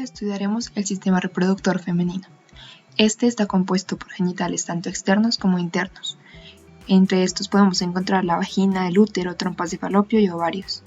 estudiaremos el sistema reproductor femenino. Este está compuesto por genitales tanto externos como internos. Entre estos podemos encontrar la vagina, el útero, trompas de falopio y ovarios.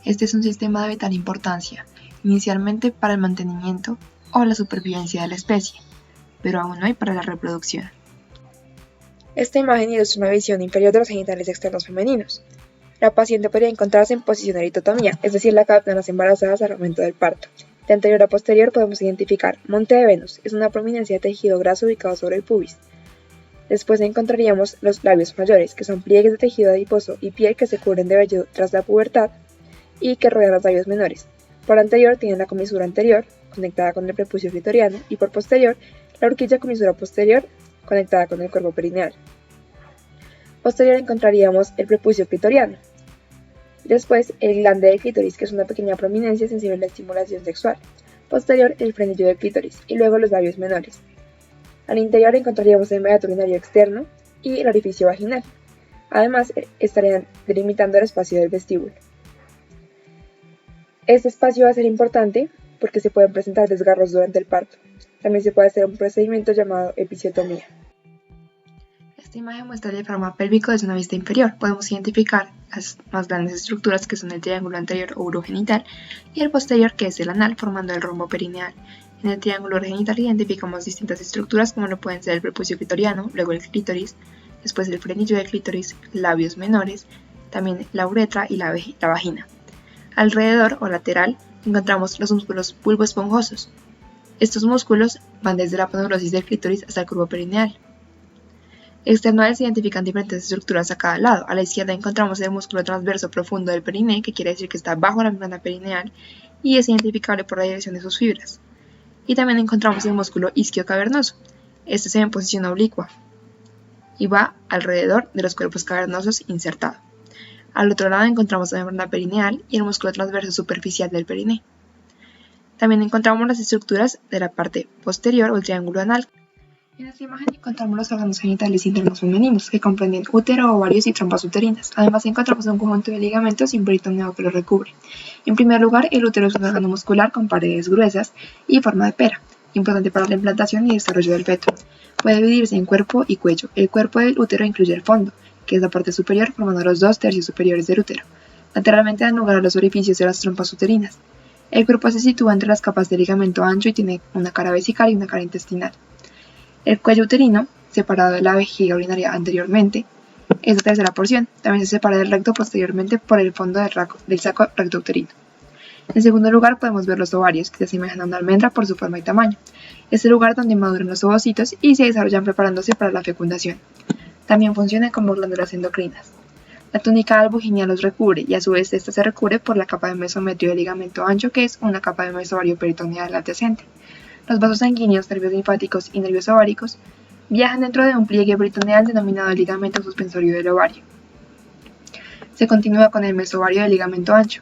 Este es un sistema de vital importancia, inicialmente para el mantenimiento o la supervivencia de la especie, pero aún no hay para la reproducción. Esta imagen ilustra una visión inferior de los genitales externos femeninos. La paciente podría encontrarse en posición de eritotomía, es decir, la captan las embarazadas al momento del parto. De anterior a posterior podemos identificar monte de Venus, es una prominencia de tejido graso ubicado sobre el pubis. Después encontraríamos los labios mayores, que son pliegues de tejido adiposo y piel que se cubren de vello tras la pubertad y que rodean los labios menores. Por anterior tienen la comisura anterior, conectada con el prepucio clitoriano, y por posterior, la horquilla comisura posterior, conectada con el cuerpo perineal. Posterior encontraríamos el prepucio clitoriano. Después, el glande del clítoris, que es una pequeña prominencia sensible a la estimulación sexual. Posterior, el frenillo del clítoris, y luego los labios menores. Al interior encontraríamos el meato urinario externo y el orificio vaginal. Además, estarían delimitando el espacio del vestíbulo. Este espacio va a ser importante porque se pueden presentar desgarros durante el parto. También se puede hacer un procedimiento llamado episiotomía. Esta imagen muestra el diafragma pélvico desde una vista inferior. Podemos identificar las más grandes estructuras que son el triángulo anterior o urogenital y el posterior, que es el anal, formando el rombo perineal. En el triángulo urogenital identificamos distintas estructuras como lo pueden ser el prepucio clitoriano, luego el clítoris, después el frenillo del clítoris, labios menores, también la uretra y la vagina. Alrededor o lateral encontramos los músculos pulvoesponjosos. Estos músculos van desde la aponeurosis del clítoris hasta el curvo perineal. Externales se identifican diferentes estructuras a cada lado. A la izquierda encontramos el músculo transverso profundo del periné, que quiere decir que está bajo la membrana perineal y es identificable por la dirección de sus fibras. Y también encontramos el músculo isquiocavernoso. Este se ve en posición oblicua y va alrededor de los cuerpos cavernosos insertado. Al otro lado encontramos la membrana perineal y el músculo transverso superficial del periné. También encontramos las estructuras de la parte posterior o el triángulo anal. En esta imagen encontramos los órganos genitales internos femeninos, que comprenden útero, ovarios y trompas uterinas. Además encontramos un conjunto de ligamentos y un peritoneado que lo recubre. En primer lugar, el útero es un órgano muscular con paredes gruesas y forma de pera, importante para la implantación y desarrollo del feto. Puede dividirse en cuerpo y cuello. El cuerpo del útero incluye el fondo, que es la parte superior, formando los 2/3 superiores del útero. Lateralmente dan lugar a los orificios de las trompas uterinas. El cuerpo se sitúa entre las capas de ligamento ancho y tiene una cara vesical y una cara intestinal. El cuello uterino, separado de la vejiga urinaria anteriormente, es la tercera porción. También se separa del recto posteriormente por el fondo del saco rectouterino. En segundo lugar podemos ver los ovarios, que se asemejan a una almendra por su forma y tamaño. Es el lugar donde maduran los ovocitos y se desarrollan preparándose para la fecundación. También funcionan como glándulas endocrinas. La túnica albuginea los recubre y a su vez esta se recubre por la capa de mesometrio del ligamento ancho, que es una capa de mesovario peritoneal adyacente. Los vasos sanguíneos, nervios linfáticos y nervios ováricos viajan dentro de un pliegue peritoneal denominado ligamento suspensorio del ovario. Se continúa con el mesovario del ligamento ancho.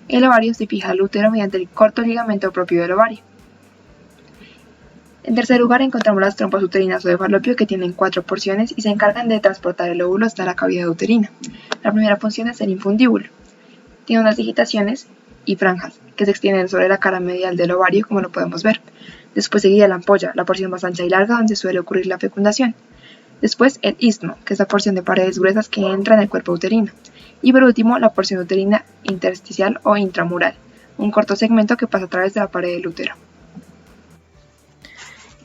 El ovario se fija al útero mediante el corto ligamento propio del ovario. En tercer lugar encontramos las trompas uterinas o de falopio, que tienen 4 porciones y se encargan de transportar el óvulo hasta la cavidad uterina. La primera función es el infundíbulo. Tiene unas digitaciones y franjas que se extienden sobre la cara medial del ovario, como lo podemos ver. Después seguiría la ampolla, la porción más ancha y larga donde suele ocurrir la fecundación. Después el istmo, que es la porción de paredes gruesas que entra en el cuerpo uterino. Y por último la porción uterina intersticial o intramural, un corto segmento que pasa a través de la pared del útero.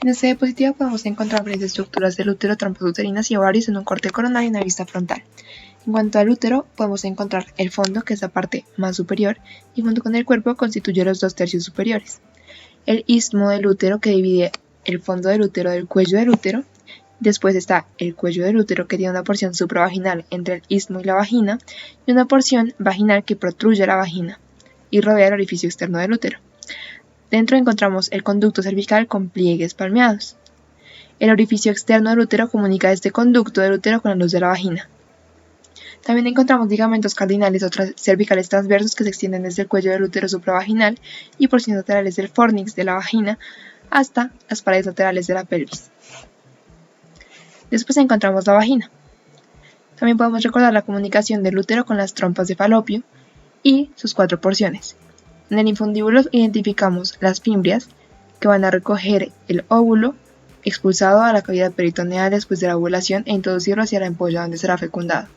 En esta diapositiva podemos encontrar varias estructuras del útero, trompas uterinas y ovarios en un corte coronal y una vista frontal. En cuanto al útero, podemos encontrar el fondo, que es la parte más superior, y junto con el cuerpo constituye los 2/3 superiores. El istmo del útero, que divide el fondo del útero del cuello del útero. Después está el cuello del útero, que tiene una porción supravaginal entre el istmo y la vagina, y una porción vaginal que protruye la vagina y rodea el orificio externo del útero. Dentro encontramos el conducto cervical con pliegues palmeados. El orificio externo del útero comunica este conducto del útero con la luz de la vagina. También encontramos ligamentos cardinales o cervicales transversos que se extienden desde el cuello del útero supravaginal y porciones laterales del fornix de la vagina hasta las paredes laterales de la pelvis. Después encontramos la vagina. También podemos recordar la comunicación del útero con las trompas de falopio y sus 4 porciones. En el infundíbulo identificamos las fimbrias, que van a recoger el óvulo expulsado a la cavidad peritoneal después de la ovulación e introducirlo hacia la ampolla donde será fecundado.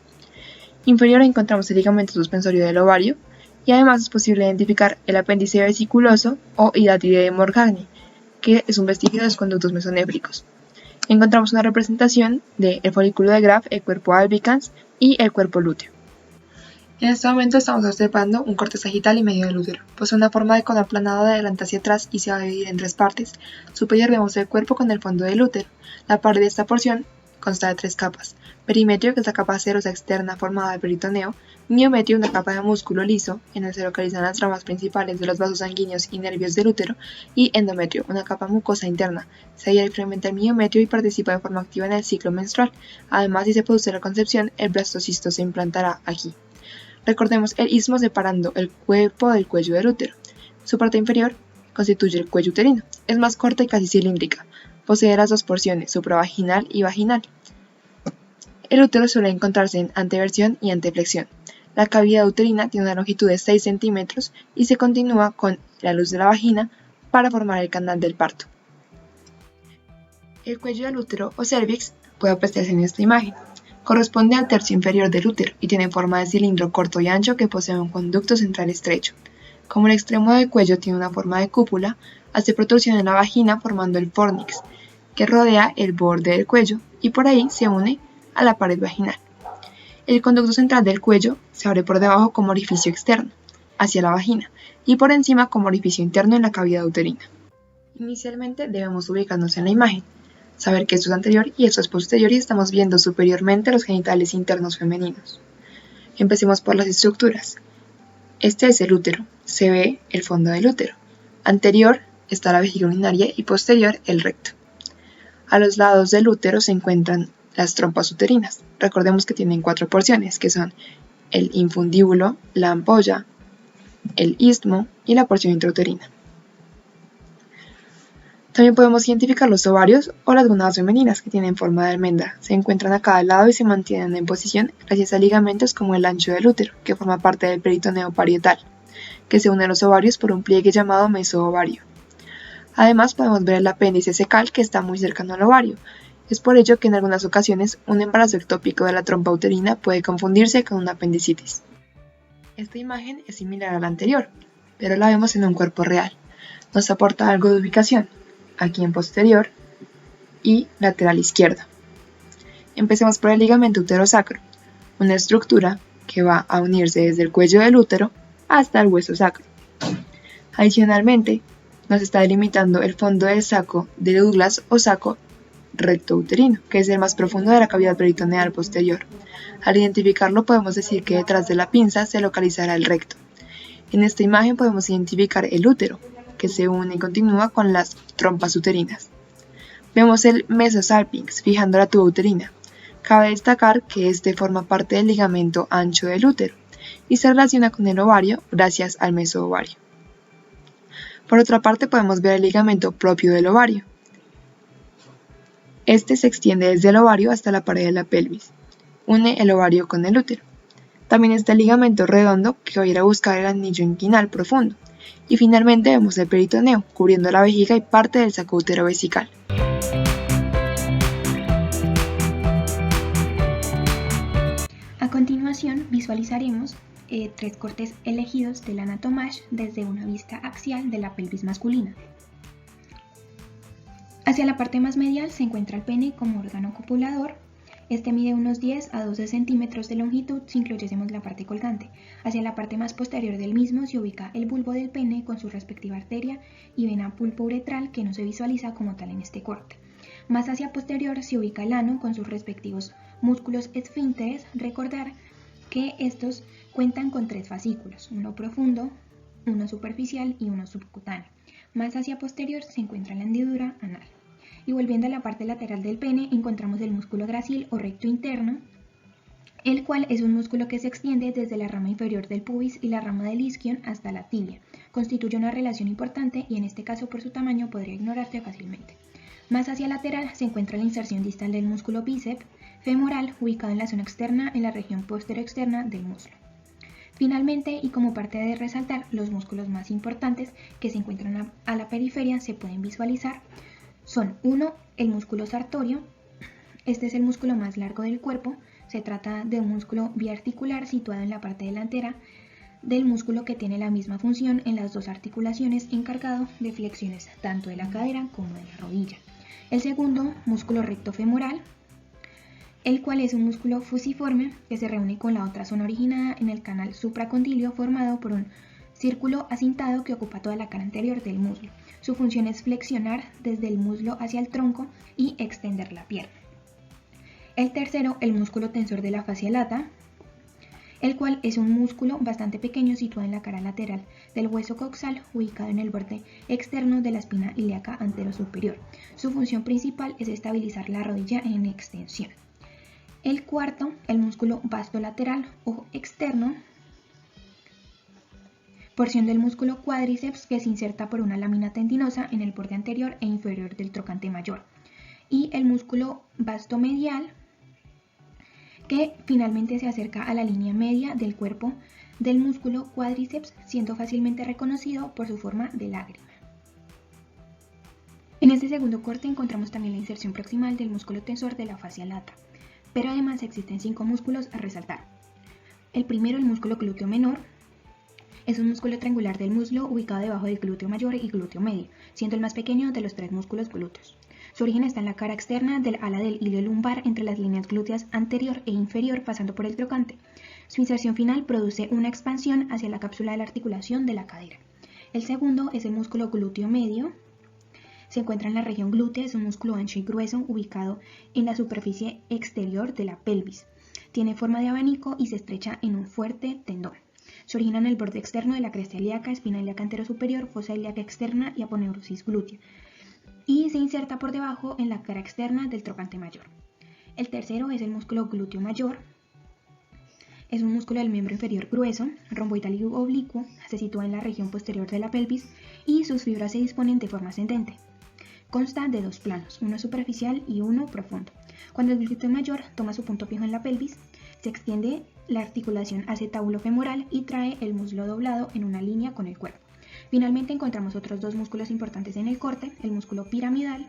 Inferior encontramos el ligamento suspensorio del ovario y además es posible identificar el apéndice vesiculoso o hidatidae de Morgagni, que es un vestigio de los conductos mesonéfricos. Encontramos una representación del folículo de Graf, el cuerpo albicans y el cuerpo lúteo. En este momento estamos observando un corte sagital y medio del útero. Posee una forma de cono aplanado de adelante hacia atrás y se va a dividir en tres partes. Superior vemos el cuerpo con el fondo del útero. La pared de esta porción consta de tres capas. Perimetrio, que es la capa serosa externa formada del peritoneo. Miometrio, una capa de músculo liso, en el que se localizan las ramas principales de los vasos sanguíneos y nervios del útero. Y endometrio, una capa mucosa interna. Se halla diferemente el miometrio y participa de forma activa en el ciclo menstrual. Además, si se produce la concepción, el blastocisto se implantará aquí. Recordemos el istmo separando el cuerpo del cuello del útero. Su parte inferior constituye el cuello uterino. Es más corta y casi cilíndrica. Posee las dos porciones, supravaginal y vaginal. El útero suele encontrarse en anteversión y anteflexión. La cavidad uterina tiene una longitud de 6 centímetros y se continúa con la luz de la vagina para formar el canal del parto. El cuello del útero o cervix puede apreciarse en esta imagen. Corresponde al tercio inferior del útero y tiene forma de cilindro corto y ancho que posee un conducto central estrecho. Como el extremo del cuello tiene una forma de cúpula, hace protrusión en la vagina formando el fornix, que rodea el borde del cuello y por ahí se une a la pared vaginal. El conducto central del cuello se abre por debajo como orificio externo, hacia la vagina, y por encima como orificio interno en la cavidad uterina. Inicialmente debemos ubicarnos en la imagen, saber que esto es anterior y esto es posterior y estamos viendo superiormente los genitales internos femeninos. Empecemos por las estructuras. Este es el útero, se ve el fondo del útero. Anterior está la vejiga urinaria y posterior el recto. A los lados del útero se encuentran las trompas uterinas. Recordemos que tienen 4 porciones, que son el infundíbulo, la ampolla, el istmo y la porción intrauterina. También podemos identificar los ovarios o las gónadas femeninas que tienen forma de almendra. Se encuentran a cada lado y se mantienen en posición gracias a ligamentos como el ancho del útero, que forma parte del peritoneo parietal, que se une a los ovarios por un pliegue llamado mesoovario. Además podemos ver el apéndice cecal que está muy cercano al ovario. Es por ello que en algunas ocasiones un embarazo ectópico de la trompa uterina puede confundirse con una apendicitis. Esta imagen es similar a la anterior, pero la vemos en un cuerpo real. Nos aporta algo de ubicación, aquí en posterior y lateral izquierdo. Empecemos por el ligamento uterosacro, una estructura que va a unirse desde el cuello del útero hasta el hueso sacro. Adicionalmente, nos está delimitando el fondo del saco de Douglas o saco rectouterino, que es el más profundo de la cavidad peritoneal posterior. Al identificarlo podemos decir que detrás de la pinza se localizará el recto. En esta imagen podemos identificar el útero, que se une y continúa con las trompas uterinas. Vemos el mesosalpinx fijando la tuba uterina. Cabe destacar que este forma parte del ligamento ancho del útero y se relaciona con el ovario gracias al mesoovario. Por otra parte podemos ver el ligamento propio del ovario. Este se extiende desde el ovario hasta la pared de la pelvis. Une el ovario con el útero. También está el ligamento redondo que va a ir a buscar el anillo inguinal profundo. Y finalmente vemos el peritoneo, cubriendo la vejiga y parte del saco uterovesical. A continuación visualizaremos 3 cortes elegidos del anatomage desde una vista axial de la pelvis masculina. Hacia la parte más medial se encuentra el pene como órgano copulador. Este mide unos 10 a 12 centímetros de longitud si incluyésemos la parte colgante. Hacia la parte más posterior del mismo se ubica el bulbo del pene con su respectiva arteria y vena pulpouretral que no se visualiza como tal en este corte. Más hacia posterior se ubica el ano con sus respectivos músculos esfínteres. Recordar que estos cuentan con 3 fascículos, uno profundo, uno superficial y uno subcutáneo. Más hacia posterior se encuentra la hendidura anal. Y volviendo a la parte lateral del pene, encontramos el músculo gracil o recto interno, el cual es un músculo que se extiende desde la rama inferior del pubis y la rama del isquion hasta la tibia. Constituye una relación importante y en este caso por su tamaño podría ignorarse fácilmente. Más hacia lateral se encuentra la inserción distal del músculo bíceps femoral ubicado en la zona externa en la región posterior externa del muslo. Finalmente, y como parte de resaltar, los músculos más importantes que se encuentran a la periferia se pueden visualizar son 1. El músculo sartorio. Este es el músculo más largo del cuerpo. Se trata de un músculo biarticular situado en la parte delantera del músculo que tiene la misma función en las dos articulaciones, encargado de flexiones tanto de la cadera como de la rodilla. El segundo, músculo recto femoral, el cual es un músculo fusiforme que se reúne con la otra zona originada en el canal supracondilio, formado por un círculo acintado que ocupa toda la cara anterior del muslo. Su función es flexionar desde el muslo hacia el tronco y extender la pierna. El tercero, el músculo tensor de la fascia lata, el cual es un músculo bastante pequeño situado en la cara lateral del hueso coxal, ubicado en el borde externo de la espina ilíaca anterosuperior. Su función principal es estabilizar la rodilla en extensión. El cuarto, el músculo vastolateral o externo, porción del músculo cuádriceps que se inserta por una lámina tendinosa en el borde anterior e inferior del trocante mayor. Y el músculo vastomedial, que finalmente se acerca a la línea media del cuerpo del músculo cuádriceps, siendo fácilmente reconocido por su forma de lágrima. En este segundo corte encontramos también la inserción proximal del músculo tensor de la fascia lata, pero además existen 5 músculos a resaltar. El primero, el músculo glúteo menor, es un músculo triangular del muslo ubicado debajo del glúteo mayor y glúteo medio, siendo el más pequeño de los 3 músculos glúteos. Su origen está en la cara externa del ala del ilio lumbar entre las líneas glúteas anterior e inferior, pasando por el trocante. Su inserción final produce una expansión hacia la cápsula de la articulación de la cadera. El segundo es el músculo glúteo medio. Se encuentra en la región glútea, es un músculo ancho y grueso ubicado en la superficie exterior de la pelvis. Tiene forma de abanico y se estrecha en un fuerte tendón. Se origina en el borde externo de la cresta ilíaca, espina ilíaca anterosuperior, fosa ilíaca externa y aponeurosis glútea, y se inserta por debajo en la cara externa del trocante mayor. El tercero es el músculo glúteo mayor. Es un músculo del miembro inferior grueso, romboidal y oblicuo, se sitúa en la región posterior de la pelvis y sus fibras se disponen de forma ascendente. Consta de 2 planos, uno superficial y uno profundo. Cuando el glúteo mayor toma su punto fijo en la pelvis, se extiende la articulación acetabulo-femoral y trae el muslo doblado en una línea con el cuerpo. Finalmente encontramos otros 2 músculos importantes en el corte, el músculo piramidal,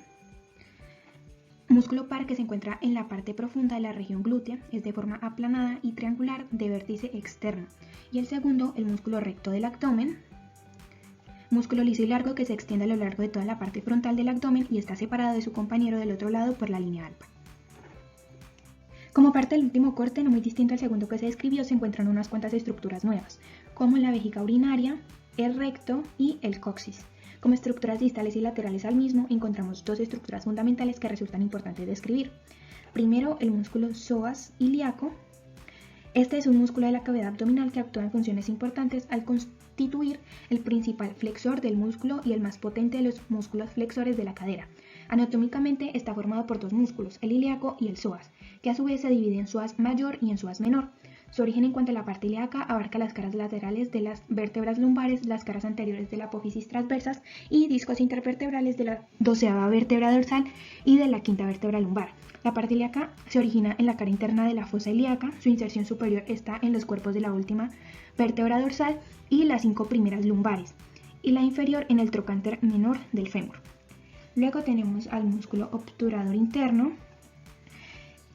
músculo par que se encuentra en la parte profunda de la región glútea, es de forma aplanada y triangular de vértice externo, y el segundo, el músculo recto del abdomen, músculo liso y largo que se extiende a lo largo de toda la parte frontal del abdomen y está separado de su compañero del otro lado por la línea alba. Como parte del último corte, no muy distinto al segundo que se describió, se encuentran unas cuantas estructuras nuevas, como la vejiga urinaria, el recto y el coxis. Como estructuras distales y laterales al mismo, encontramos 2 estructuras fundamentales que resultan importantes de describir. Primero, el músculo psoas ilíaco. Este es un músculo de la cavidad abdominal que actúa en funciones importantes al constituir el principal flexor del músculo y el más potente de los músculos flexores de la cadera. Anatómicamente está formado por 2 músculos, el ilíaco y el psoas, que a su vez se divide en psoas mayor y en psoas menor. Su origen en cuanto a la parte ilíaca abarca las caras laterales de las vértebras lumbares, las caras anteriores de la apófisis transversas y discos intervertebrales de la 12ª vértebra dorsal y de la 5ª vértebra lumbar. La parte ilíaca se origina en la cara interna de la fosa ilíaca, su inserción superior está en los cuerpos de la última vértebra dorsal y las 5 primeras lumbares, y la inferior en el trocánter menor del fémur. Luego tenemos al músculo obturador interno.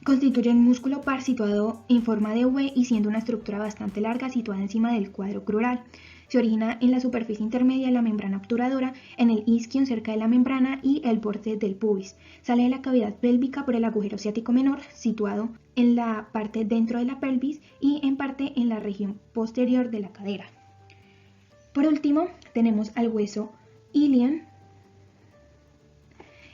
Constituye un músculo par situado en forma de V y siendo una estructura bastante larga situada encima del cuadro crural. Se origina en la superficie intermedia de la membrana obturadora, en el isquion cerca de la membrana y el borde del pubis. Sale de la cavidad pélvica por el agujero ciático menor, situado en la parte dentro de la pelvis y en parte en la región posterior de la cadera. Por último, tenemos al hueso ilion.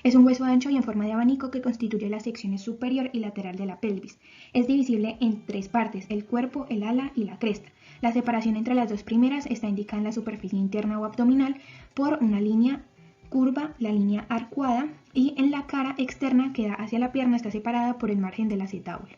Es un hueso ancho y en forma de abanico que constituye las secciones superior y lateral de la pelvis. Es divisible en 3 partes, el cuerpo, el ala y la cresta. La separación entre las 2 primeras está indicada en la superficie interna o abdominal por una línea curva, la línea arcuada, y en la cara externa que da hacia la pierna está separada por el margen del acetábulo.